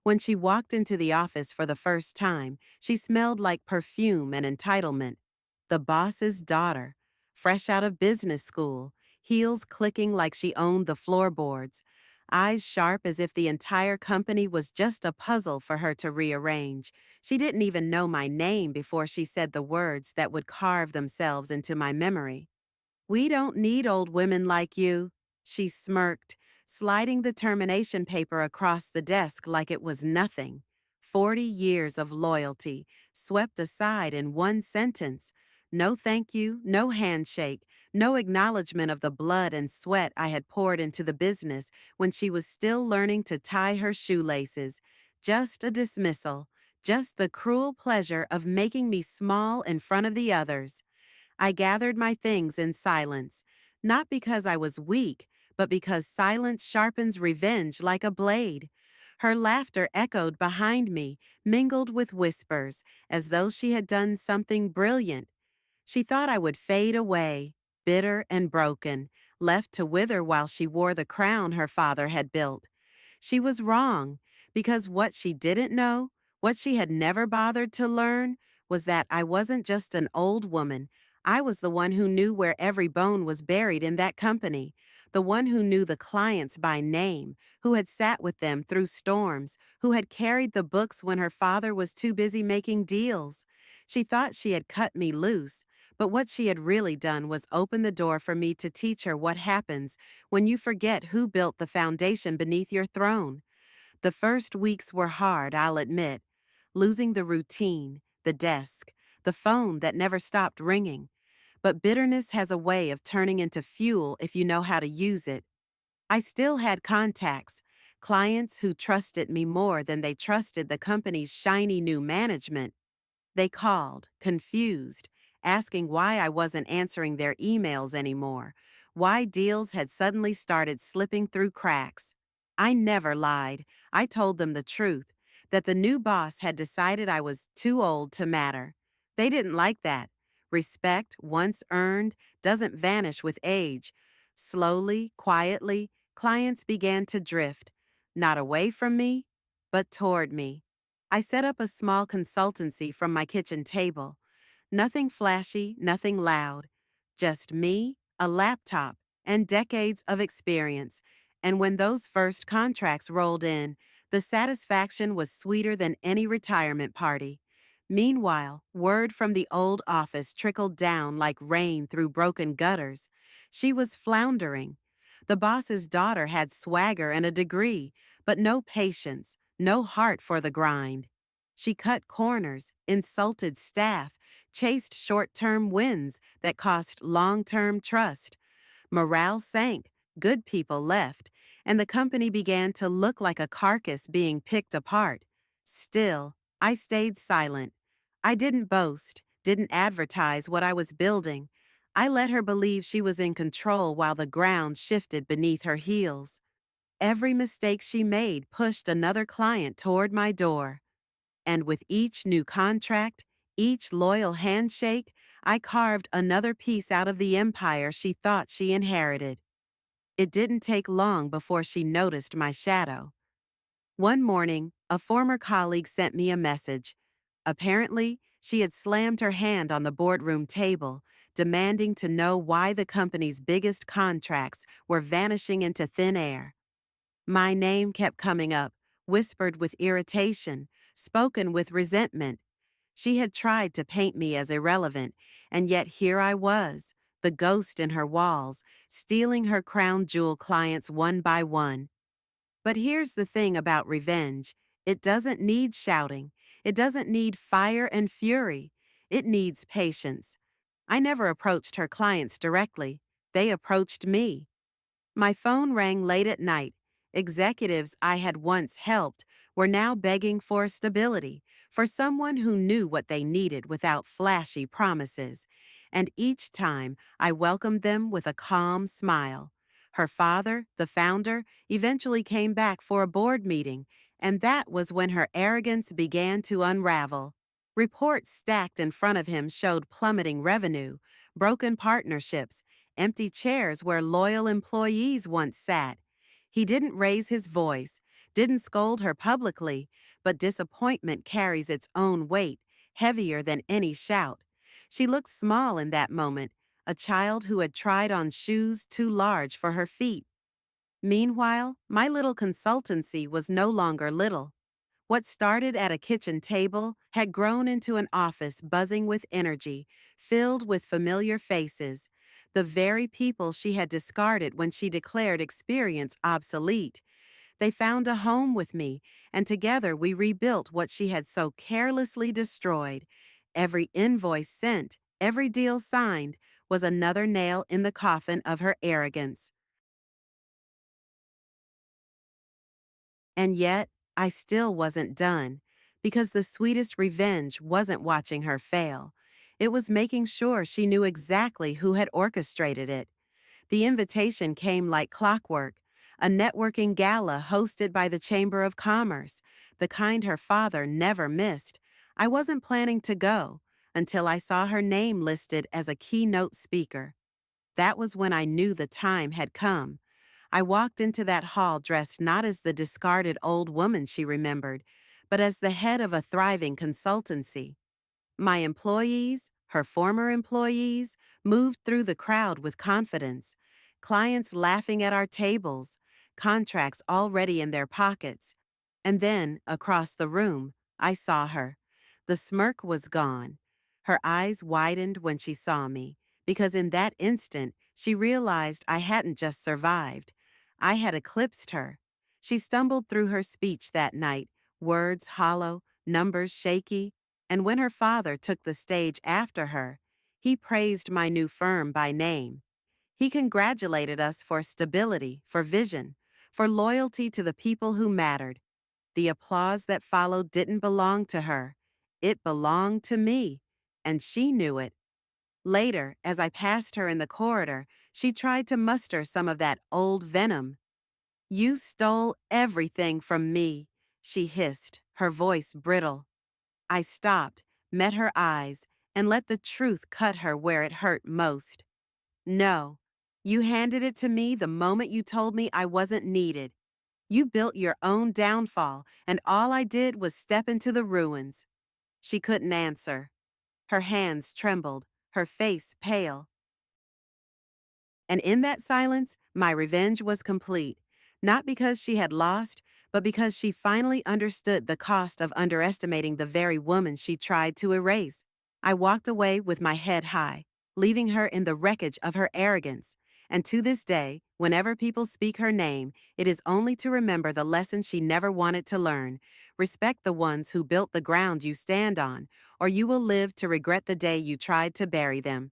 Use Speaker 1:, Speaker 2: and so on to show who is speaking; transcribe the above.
Speaker 1: When she walked into the office for the first time, she smelled like perfume and entitlement. The boss's daughter, fresh out of business school, heels clicking like she owned the floorboards, eyes sharp as if the entire company was just a puzzle for her to rearrange. She didn't even know my name before she said the words that would carve themselves into my memory. "We don't need old women like you," she smirked, sliding the termination paper across the desk like it was nothing. 40 years of loyalty, swept aside in one sentence. No thank you, no handshake, no acknowledgement of the blood and sweat I had poured into the business when she was still learning to tie her shoelaces. Just a dismissal, just the cruel pleasure of making me small in front of the others. I gathered my things in silence, not because I was weak, but because silence sharpens revenge like a blade. Her laughter echoed behind me, mingled with whispers, as though she had done something brilliant. She thought I would fade away, bitter and broken, left to wither while she wore the crown her father had built. She was wrong, because what she didn't know, what she had never bothered to learn, was that I wasn't just an old woman. I was the one who knew where every bone was buried in that company, the one who knew the clients by name, who had sat with them through storms, who had carried the books when her father was too busy making deals. She thought she had cut me loose, but what she had really done was open the door for me to teach her what happens when you forget who built the foundation beneath your throne. The first weeks were hard, I'll admit. Losing the routine, the desk, the phone that never stopped ringing. But bitterness has a way of turning into fuel if you know how to use it. I still had contacts, clients who trusted me more than they trusted the company's shiny new management. They called, confused, asking why I wasn't answering their emails anymore, why deals had suddenly started slipping through cracks. I never lied. I told them the truth, that the new boss had decided I was too old to matter. They didn't like that. Respect, once earned, doesn't vanish with age. Slowly, quietly, clients began to drift, not away from me, but toward me. I set up a small consultancy from my kitchen table. Nothing flashy, nothing loud. Just me, a laptop, and decades of experience. And when those first contracts rolled in, the satisfaction was sweeter than any retirement party. Meanwhile, word from the old office trickled down like rain through broken gutters. She was floundering. The boss's daughter had swagger and a degree, but no patience, no heart for the grind. She cut corners, insulted staff, chased short-term wins that cost long-term trust. Morale sank, good people left, and the company began to look like a carcass being picked apart. Still, I stayed silent. I didn't boast, didn't advertise what I was building. I let her believe she was in control while the ground shifted beneath her heels. Every mistake she made pushed another client toward my door. And with each new contract, each loyal handshake, I carved another piece out of the empire she thought she inherited. It didn't take long before she noticed my shadow. One morning, a former colleague sent me a message. Apparently, she had slammed her hand on the boardroom table, demanding to know why the company's biggest contracts were vanishing into thin air. My name kept coming up, whispered with irritation, spoken with resentment. She had tried to paint me as irrelevant, and yet here I was, the ghost in her walls, stealing her crown jewel clients one by one. But here's the thing about revenge. It doesn't need shouting. It doesn't need fire and fury. It needs patience. I never approached her clients directly. They approached me. My phone rang late at night. Executives I had once helped were now begging for stability, for someone who knew what they needed without flashy promises. And each time I welcomed them with a calm smile. Her father, the founder, eventually came back for a board meeting, and that was when her arrogance began to unravel. Reports stacked in front of him showed plummeting revenue, broken partnerships, empty chairs where loyal employees once sat. He didn't raise his voice, didn't scold her publicly, but disappointment carries its own weight, heavier than any shout. She looked small in that moment, a child who had tried on shoes too large for her feet. Meanwhile, my little consultancy was no longer little. What started at a kitchen table had grown into an office buzzing with energy, filled with familiar faces, the very people she had discarded when she declared experience obsolete. They found a home with me, and together we rebuilt what she had so carelessly destroyed. Every invoice sent, every deal signed, was another nail in the coffin of her arrogance. And yet, I still wasn't done, because the sweetest revenge wasn't watching her fail. It was making sure she knew exactly who had orchestrated it. The invitation came like clockwork, a networking gala hosted by the Chamber of Commerce, the kind her father never missed. I wasn't planning to go until I saw her name listed as a keynote speaker. That was when I knew the time had come. I walked into that hall dressed not as the discarded old woman she remembered, but as the head of a thriving consultancy. My employees, her former employees, moved through the crowd with confidence, clients laughing at our tables, contracts already in their pockets. And then, across the room, I saw her. The smirk was gone. Her eyes widened when she saw me, because in that instant, she realized I hadn't just survived. I had eclipsed her. She stumbled through her speech that night, words hollow, numbers shaky, and when her father took the stage after her, he praised my new firm by name. He congratulated us for stability, for vision, for loyalty to the people who mattered. The applause that followed didn't belong to her. It belonged to me, and she knew it. Later, as I passed her in the corridor, she tried to muster some of that old venom. "You stole everything from me," she hissed, her voice brittle. I stopped, met her eyes, and let the truth cut her where it hurt most. "No, you handed it to me the moment you told me I wasn't needed. You built your own downfall, and all I did was step into the ruins." She couldn't answer. Her hands trembled, her face pale. And in that silence, my revenge was complete, not because she had lost, but because she finally understood the cost of underestimating the very woman she tried to erase. I walked away with my head high, leaving her in the wreckage of her arrogance. And to this day, whenever people speak her name, it is only to remember the lesson she never wanted to learn. Respect the ones who built the ground you stand on, or you will live to regret the day you tried to bury them.